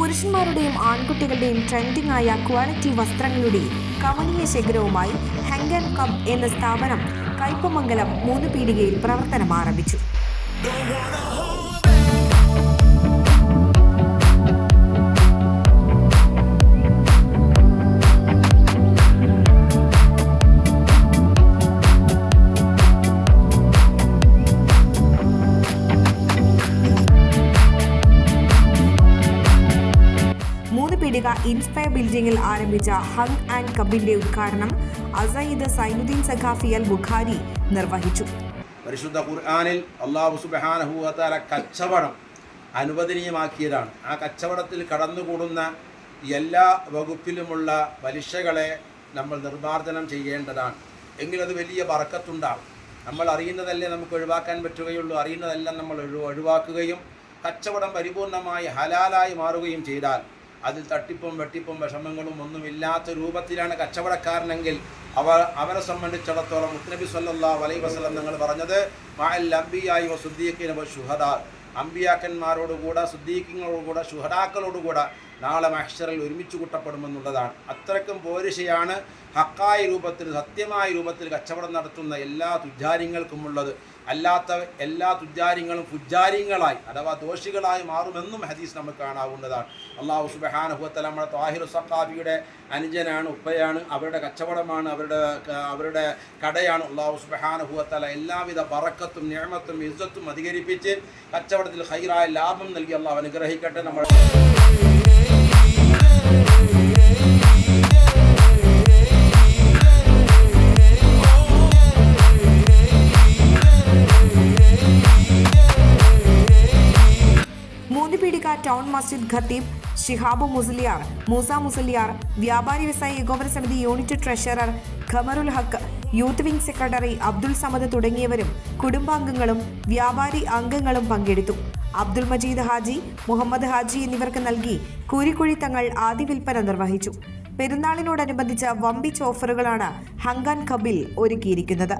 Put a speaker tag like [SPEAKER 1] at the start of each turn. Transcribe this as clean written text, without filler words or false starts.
[SPEAKER 1] പുരുഷന്മാരുടെയും ആൺകുട്ടികളുടെയും trending ആയ quality വസ്ത്രങ്ങളുടെ കമനീയ ശേഖരവുമായി ഹംഗൻ കബ് എന്ന സ്ഥാപനം കയ്പമംഗലം 3 പീടികയിൽ പ്രവർത്തനം ആരംഭിച്ചു. പീടിക ഇൻസ്പയർ ബിൽഡിംഗിൽ ആരംഭിച്ച ഹങ് ആൻഡ് കബിന്റെ ഉദ്ഘാടനം അസയ്യിദ് സൈനുദ്ദീൻ സഖാഫി അൽ ബുഖാരി നിർവഹിച്ചു.
[SPEAKER 2] പരിശുദ്ധ ഖുർആനിൽ അല്ലാഹു സുബ്ഹാനഹു വ തആല കച്ചവടം അനുവദനീയമാക്കിയതാണ്. ആ കച്ചവടത്തിൽ കടന്നുകൂടുന്ന എല്ലാ വകുപ്പിലുമുള്ള പലിശകളെ നമ്മൾ നിർമ്മാർജ്ജനം ചെയ്യേണ്ടതാണ്. എങ്കിലത് വലിയ ബറക്കത്തുണ്ടാകും. നമ്മൾ അറിയുന്നതല്ലേ നമുക്ക് ഒഴിവാക്കാൻ പറ്റുകയുള്ളൂ. അറിയുന്നതെല്ലാം നമ്മൾ ഒഴിവാക്കുകയും കച്ചവടം പരിപൂർണമായി ഹലാലായി മാറുകയും ചെയ്താൽ അതിൽ തട്ടിപ്പും വെട്ടിപ്പും വിഷമങ്ങളും ഒന്നുമില്ലാത്ത രൂപത്തിലാണ് കച്ചവടക്കാരനെങ്കിൽ അവരെ സംബന്ധിച്ചിടത്തോളം മുത്തനബി സല്ലല്ലാഹു അലൈഹി വസല്ലം നിങ്ങൾ പറഞ്ഞത് മഅൽ അംബിയായി വ സുദ്ദീഖീന വ ശുഹദാ, അമ്പിയാക്കന്മാരോടുകൂടെ സുദ്ദീഖീങ്ങളോടുകൂടെ ശുഹദാക്കളോടുകൂടെ നാളെ മഹ്ശറിൽ ഒരുമിച്ച് കൂട്ടപ്പെടുമെന്നുള്ളതാണ്. അത്രയ്ക്കും പോരിശയാണ് ഹക്കായ രൂപത്തിൽ സത്യമായ രൂപത്തിൽ കച്ചവടം നടത്തുന്ന എല്ലാ തുജാരിങ്ങൾക്കുമുള്ളത്. അല്ലാത്ത എല്ലാ തുജാരിങ്ങളും ഫുജാരിങ്ങളായി അഥവാ ദോഷികളായി മാറുമെന്നും ഹദീസ് നമുക്ക് കാണാവുന്നതാണ്. അല്ലാഹു സുബ്ഹാനഹു വ തആല നമ്മുടെ ത്വാഹിറു സഖാഫിയുടെ അനുജനാണ്, ഉപ്പയാണ്, അവരുടെ കച്ചവടമാണ്, അവരുടെ കടയാണ്. അല്ലാഹു സുബ്ഹാനഹു വ തആല എല്ലാവിധ ബറക്കത്തും നിഅമത്തും ഇസ്സത്തും അധികരിപ്പിച്ച് കച്ചവടത്തിൽ ഖൈറായ ലാഭം നൽകി അല്ലാഹു അനുഗ്രഹിക്കട്ടെ. നമ്മൾ
[SPEAKER 1] പീടിക ടൗൺ മസ്ജിദ് ഖത്തീബ് ഷിഹാബു മുസ്ലിയാർ, മൂസ മുസ്ലിയാർ, വ്യാപാരി വ്യവസായി ഏകോപന സമിതി unit treasurer Khamarul Haq, youth wing secretary Abdul Samad തുടങ്ങിയവരും കുടുംബാംഗങ്ങളും വ്യാപാരി അംഗങ്ങളും പങ്കെടുത്തു. അബ്ദുൾ മജീദ് ഹാജി, മുഹമ്മദ് ഹാജി എന്നിവർക്ക് നൽകി കൂരിക്കുഴി തങ്ങൾ ആദ്യ വിൽപ്പന നിർവഹിച്ചു. പെരുന്നാളിനോടനുബന്ധിച്ച വമ്പിച്ച ഓഫറുകളാണ് ഹംഗൻ കബിൽ ഒരുക്കിയിരിക്കുന്നത്.